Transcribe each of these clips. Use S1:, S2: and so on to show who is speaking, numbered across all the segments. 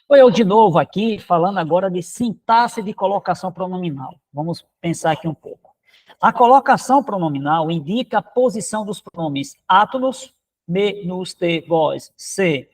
S1: Eu de novo aqui, falando agora de sintaxe de colocação pronominal. Vamos pensar aqui um pouco. A colocação pronominal indica a posição dos pronomes átonos, me, nos, te, vós, se,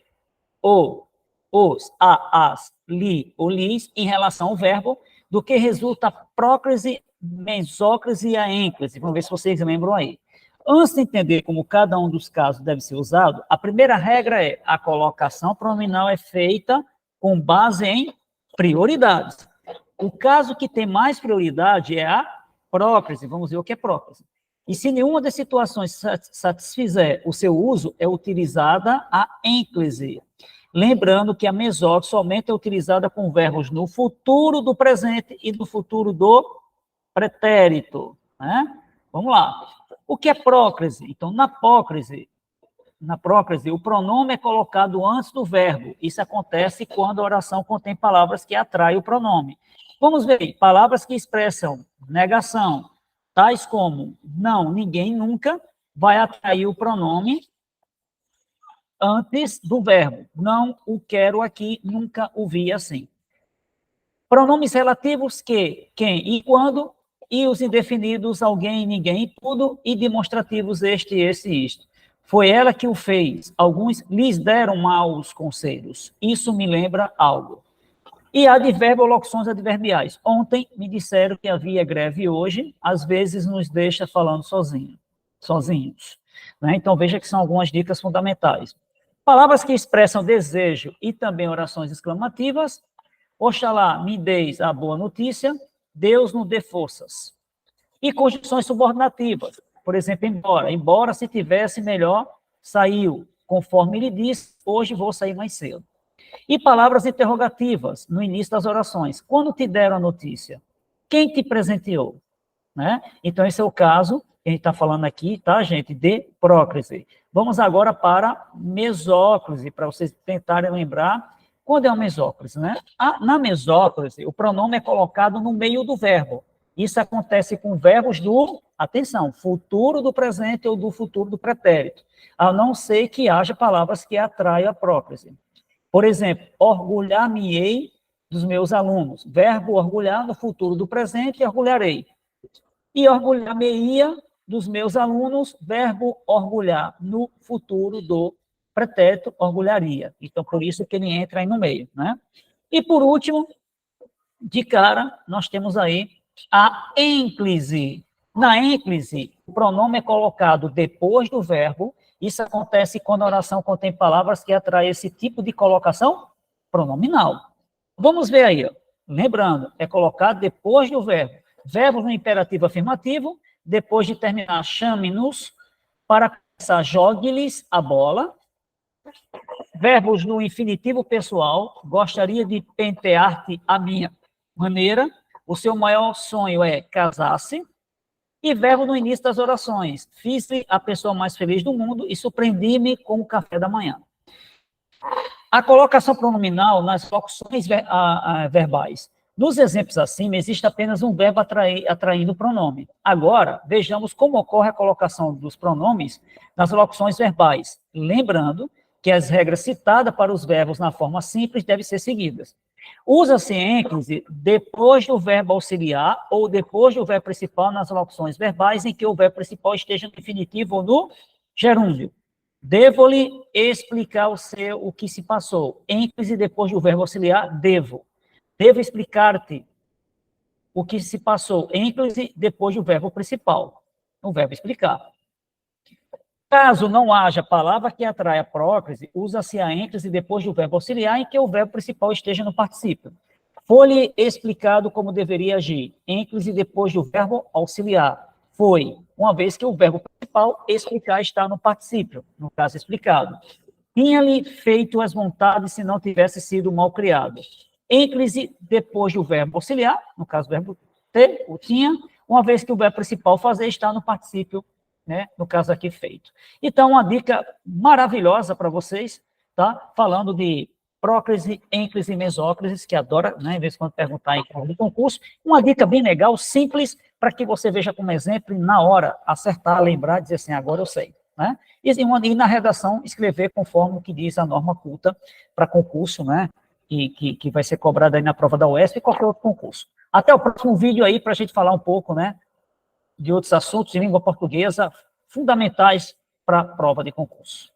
S1: o, os, a, as, li ou lis, em relação ao verbo, do que resulta a próclise, mesóclise e a ênclise. Vamos ver se vocês lembram aí. Antes de entender como cada um dos casos deve ser usado, a primeira regra é a colocação pronominal é feita com base em prioridades. O caso que tem mais prioridade é a próclise. Vamos ver o que é próclise. E se nenhuma das situações satisfizer o seu uso, é utilizada a ênclise. Lembrando que a mesóclise somente é utilizada com verbos no futuro do presente e no futuro do pretérito. Né? Vamos lá. O que é próclise? Então, na próclise, o pronome é colocado antes do verbo. Isso acontece quando a oração contém palavras que atraem o pronome. Vamos ver, palavras que expressam negação, tais como não, ninguém, nunca, vai atrair o pronome antes do verbo. Não o quero aqui, nunca o vi assim. Pronomes relativos que, quem e quando, e os indefinidos alguém, ninguém, tudo, e demonstrativos este, esse e isto. Foi ela que o fez. Alguns lhes deram maus conselhos. Isso me lembra algo. E advérbio ou locuções adverbiais. Ontem me disseram que havia greve hoje, às vezes nos deixa falando sozinhos. Né? Então, veja que são algumas dicas fundamentais. Palavras que expressam desejo e também orações exclamativas. Oxalá me deis a boa notícia, Deus nos dê forças. E conjunções subordinativas. Por exemplo, embora se tivesse melhor, saiu. Conforme ele disse, hoje vou sair mais cedo. E palavras interrogativas no início das orações. Quando te deram a notícia? Quem te presenteou? Né? Então, esse é o caso que a gente está falando aqui, tá, gente? De próclise. Vamos agora para mesóclise, para vocês tentarem lembrar quando é uma mesóclise, né? Na mesóclise, o pronome é colocado no meio do verbo. Isso acontece com verbos do, atenção, futuro do presente ou do futuro do pretérito, a não ser que haja palavras que atraiam a próclise. Por exemplo, orgulhar-me-ei dos meus alunos. Verbo orgulhar no futuro do presente, orgulharei. E orgulhar-me-ia dos meus alunos, verbo orgulhar no futuro do pretérito, orgulharia. Então, por isso que ele entra aí no meio, né? E, por último, de cara, nós temos aí a ênclise. Na ênclise, o pronome é colocado depois do verbo. Isso acontece quando a oração contém palavras que atraem esse tipo de colocação pronominal. Vamos ver aí, ó. Lembrando, é colocado depois do verbo. Verbos no imperativo afirmativo, depois de terminar, chame-nos, para começar, jogue-lhes a bola. Verbos no infinitivo pessoal, gostaria de pentear-te à minha maneira, o seu maior sonho é casar-se. E verbo no início das orações, fiz-lhe a pessoa mais feliz do mundo e surpreendi-me com o café da manhã. A colocação pronominal nas locuções verbais. Nos exemplos acima, existe apenas um verbo atraindo o pronome. Agora, vejamos como ocorre a colocação dos pronomes nas locuções verbais. Lembrando que as regras citadas para os verbos na forma simples devem ser seguidas. Usa-se ênclise depois do verbo auxiliar ou depois do verbo principal nas locuções verbais em que o verbo principal esteja no infinitivo ou no gerúndio. Devo-lhe explicar o que se passou. Ênclise depois do verbo auxiliar, devo. Devo explicar-te o que se passou. Ênclise depois do verbo principal. O verbo explicar. Caso não haja palavra que atrai a próclise, usa-se a ênclise depois do verbo auxiliar em que o verbo principal esteja no particípio. Foi-lhe explicado como deveria agir. Ênclise depois do verbo auxiliar. Foi, uma vez que o verbo principal, explicar, está no particípio, no caso explicado. Tinha-lhe feito as vontades se não tivesse sido mal criado. Ênclise depois do verbo auxiliar, no caso o verbo ter, o tinha, uma vez que o verbo principal fazer está no particípio, né, no caso aqui feito. Então, uma dica maravilhosa para vocês, tá? Falando de próclise, ênclise e mesóclise, que adora, né, em vez de quando perguntar em prova do concurso, uma dica bem legal, simples, para que você veja como exemplo e na hora acertar, lembrar, dizer assim, agora eu sei. Né? E na redação escrever conforme o que diz a norma culta para concurso, né? que vai ser cobrada aí na prova da UESP e qualquer outro concurso. Até o próximo vídeo aí para a gente falar um pouco, né, de outros assuntos de língua portuguesa fundamentais para a prova de concurso.